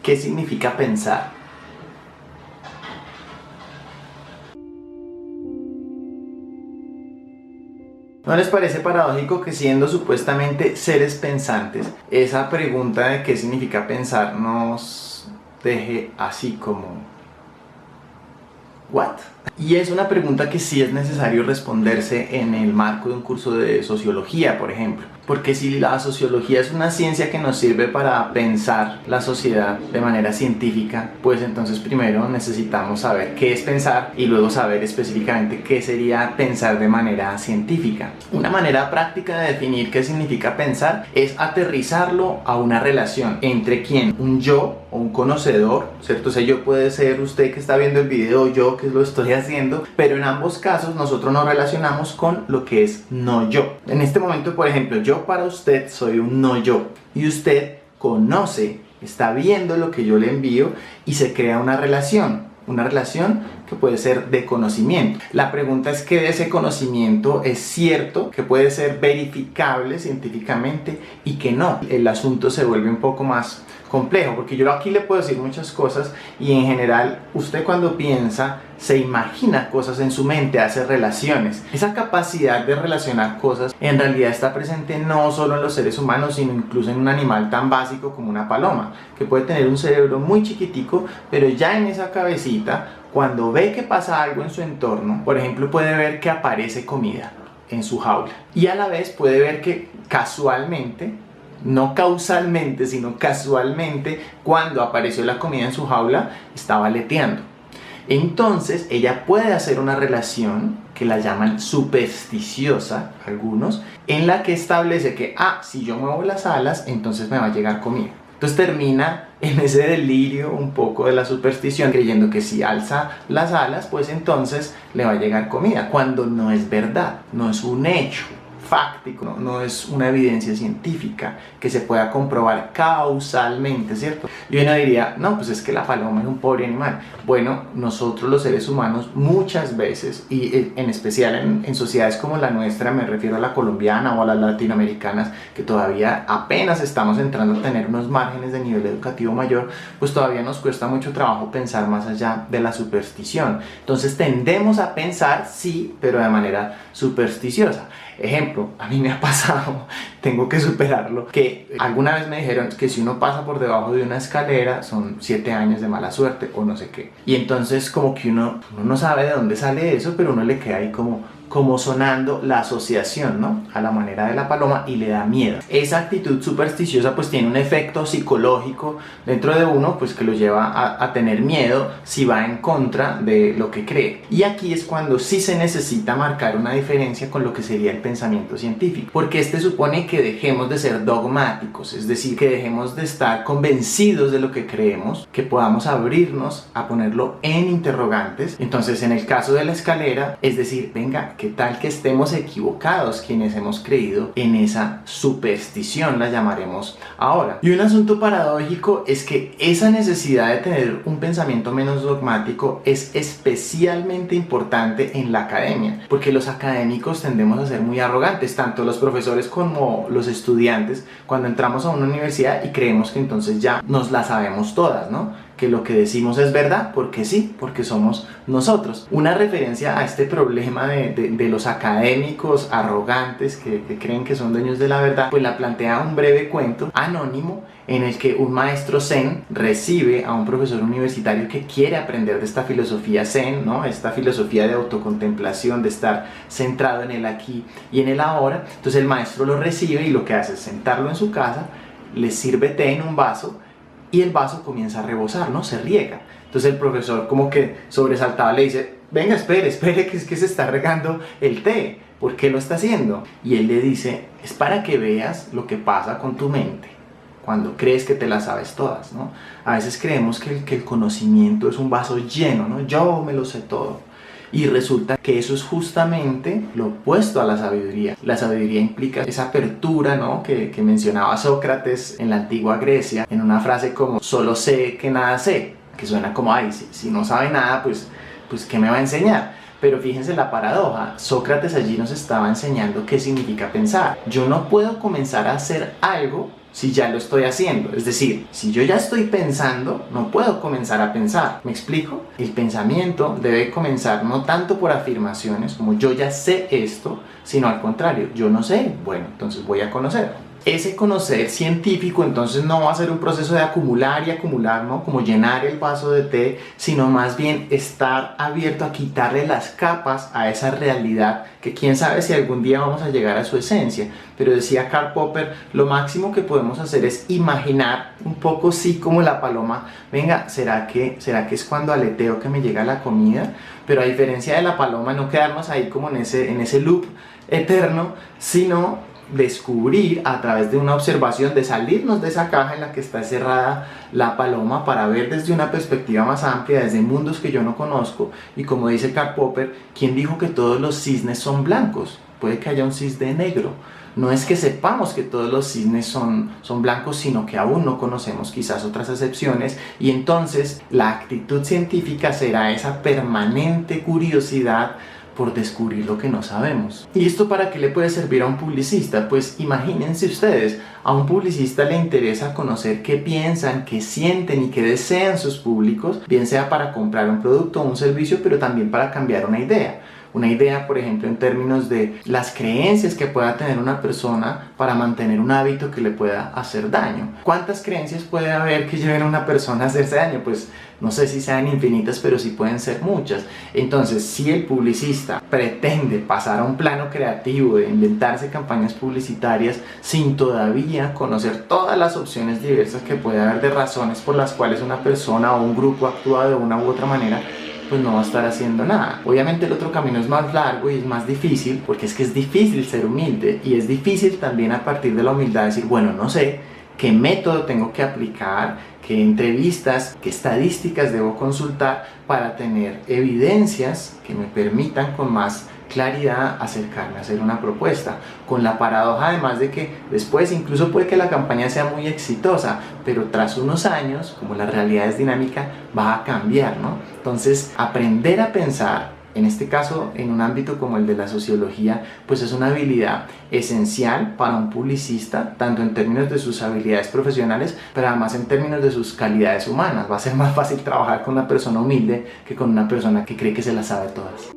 ¿Qué significa pensar? ¿No les parece paradójico que siendo supuestamente seres pensantes, esa pregunta de qué significa pensar nos deje así como ¿what? Y es una pregunta que sí es necesario responderse en el marco de un curso de sociología, por ejemplo. Porque si la sociología es una ciencia que nos sirve para pensar la sociedad de manera científica, pues entonces primero necesitamos saber qué es pensar y luego saber específicamente qué sería pensar de manera científica. Una manera práctica de definir qué significa pensar es aterrizarlo a una relación entre quién, un yo o un conocedor, ¿cierto? O sea, yo puede ser usted que está viendo el video, yo que lo estoy haciendo, pero en ambos casos nosotros nos relacionamos con lo que es no yo. En este momento, por ejemplo, yo para usted soy un no yo y usted conoce, está viendo lo que yo le envío y se crea una relación que puede ser de conocimiento. La pregunta es que de ese conocimiento es cierto, que puede ser verificable científicamente y que no. El asunto se vuelve un poco más complejo, porque yo aquí le puedo decir muchas cosas y en general usted cuando piensa se imagina cosas en su mente, hace relaciones. Esa capacidad de relacionar cosas en realidad está presente no solo en los seres humanos, sino incluso en un animal tan básico como una paloma, que puede tener un cerebro muy chiquitico, pero ya en esa cabecita, cuando ve que pasa algo en su entorno, por ejemplo, puede ver que aparece comida en su jaula y a la vez puede ver que casualmente, no causalmente, sino casualmente, cuando apareció la comida en su jaula, estaba aleteando. Entonces ella puede hacer una relación que la llaman supersticiosa, algunos, en la que establece que, si yo muevo las alas, entonces me va a llegar comida. Entonces termina en ese delirio un poco de la superstición, creyendo que si alza las alas, pues entonces le va a llegar comida, cuando no es verdad, no es un hecho fáctico, no es una evidencia científica que se pueda comprobar causalmente, ¿cierto? Y uno diría, no, pues es que la paloma es un pobre animal. Bueno, nosotros los seres humanos muchas veces, y en especial en sociedades como la nuestra, me refiero a la colombiana o a las latinoamericanas, que todavía apenas estamos entrando a tener unos márgenes de nivel educativo mayor, pues todavía nos cuesta mucho trabajo pensar más allá de la superstición. Entonces tendemos a pensar, sí, pero de manera supersticiosa. Ejemplo, a mí me ha pasado, tengo que superarlo, que alguna vez me dijeron que si uno pasa por debajo de una escalera son 7 años de mala suerte o no sé qué. Y entonces como que uno no sabe de dónde sale eso, pero uno le queda ahí como sonando la asociación, ¿no? A la manera de la paloma y le da miedo. Esa actitud supersticiosa pues tiene un efecto psicológico dentro de uno pues que lo lleva a tener miedo si va en contra de lo que cree. Y aquí es cuando sí se necesita marcar una diferencia con lo que sería el pensamiento científico, porque este supone que dejemos de ser dogmáticos, es decir, que dejemos de estar convencidos de lo que creemos, que podamos abrirnos a ponerlo en interrogantes. Entonces en el caso de la escalera, es decir, venga, ¿qué tal que estemos equivocados quienes hemos creído en esa superstición, la llamaremos ahora? Y un asunto paradójico es que esa necesidad de tener un pensamiento menos dogmático es especialmente importante en la academia, porque los académicos tendemos a ser muy arrogantes, tanto los profesores como los estudiantes, cuando entramos a una universidad y creemos que entonces ya nos la sabemos todas, ¿no? Que lo que decimos es verdad, porque sí, porque somos nosotros. Una referencia a este problema de los académicos arrogantes que creen que son dueños de la verdad, pues la plantea un breve cuento anónimo en el que un maestro zen recibe a un profesor universitario que quiere aprender de esta filosofía zen, ¿no? Esta filosofía de autocontemplación, de estar centrado en el aquí y en el ahora. Entonces el maestro lo recibe y lo que hace es sentarlo en su casa, le sirve té en un vaso y el vaso comienza a rebosar, ¿no? Se riega. Entonces el profesor como que sobresaltado le dice, venga, espere, que es que se está regando el té. ¿Por qué lo está haciendo? Y él le dice, es para que veas lo que pasa con tu mente cuando crees que te las sabes todas, ¿no? A veces creemos que el conocimiento es un vaso lleno, ¿no? Yo me lo sé todo. Y resulta que eso es justamente lo opuesto a la sabiduría. La sabiduría implica esa apertura, ¿no? que mencionaba Sócrates en la antigua Grecia, en una frase como, solo sé que nada sé, que suena como, ay, si no sabe nada, pues ¿qué me va a enseñar? Pero fíjense la paradoja, Sócrates allí nos estaba enseñando qué significa pensar. Yo no puedo comenzar a hacer algo si ya lo estoy haciendo? Es decir, si yo ya estoy pensando, no puedo comenzar a pensar. ¿Me explico? El pensamiento debe comenzar no tanto por afirmaciones como yo ya sé esto, sino al contrario, yo no sé, bueno, entonces voy a conocer. Ese conocer científico entonces no va a ser un proceso de acumular y acumular, ¿no? Como llenar el vaso de té, sino más bien estar abierto a quitarle las capas a esa realidad que quién sabe si algún día vamos a llegar a su esencia. Pero decía Karl Popper, lo máximo que podemos hacer es imaginar un poco sí como la paloma, venga, ¿será que es cuando aleteo que me llega la comida? Pero a diferencia de la paloma, no quedarnos ahí como en ese loop eterno, sino descubrir a través de una observación, de salirnos de esa caja en la que está cerrada la paloma para ver desde una perspectiva más amplia, desde mundos que yo no conozco. Y como dice Karl Popper, ¿quién dijo que todos los cisnes son blancos? Puede que haya un cisne negro. No es que sepamos que todos los cisnes son blancos, sino que aún no conocemos quizás otras excepciones, y entonces la actitud científica será esa permanente curiosidad por descubrir lo que no sabemos. ¿Y esto para qué le puede servir a un publicista? Pues imagínense ustedes, a un publicista le interesa conocer qué piensan, qué sienten y qué desean sus públicos, bien sea para comprar un producto o un servicio, pero también para cambiar una idea. Una idea, por ejemplo, en términos de las creencias que pueda tener una persona para mantener un hábito que le pueda hacer daño. ¿Cuántas creencias puede haber que lleven a una persona a hacerse daño? Pues no sé si sean infinitas, pero sí pueden ser muchas. Entonces, si el publicista pretende pasar a un plano creativo de inventarse campañas publicitarias sin todavía conocer todas las opciones diversas que puede haber de razones por las cuales una persona o un grupo actúa de una u otra manera, pues no va a estar haciendo nada. Obviamente el otro camino es más largo y es más difícil, porque es que es difícil ser humilde, y es difícil también a partir de la humildad decir, bueno, no sé qué método tengo que aplicar, qué entrevistas, qué estadísticas debo consultar para tener evidencias que me permitan con más claridad acercarme a hacer una propuesta, con la paradoja además de que después incluso puede que la campaña sea muy exitosa, pero tras unos años, como la realidad es dinámica, va a cambiar, ¿no? Entonces, aprender a pensar, en este caso en un ámbito como el de la sociología, pues es una habilidad esencial para un publicista, tanto en términos de sus habilidades profesionales, pero además en términos de sus calidades humanas. Va a ser más fácil trabajar con una persona humilde que con una persona que cree que se las sabe todas.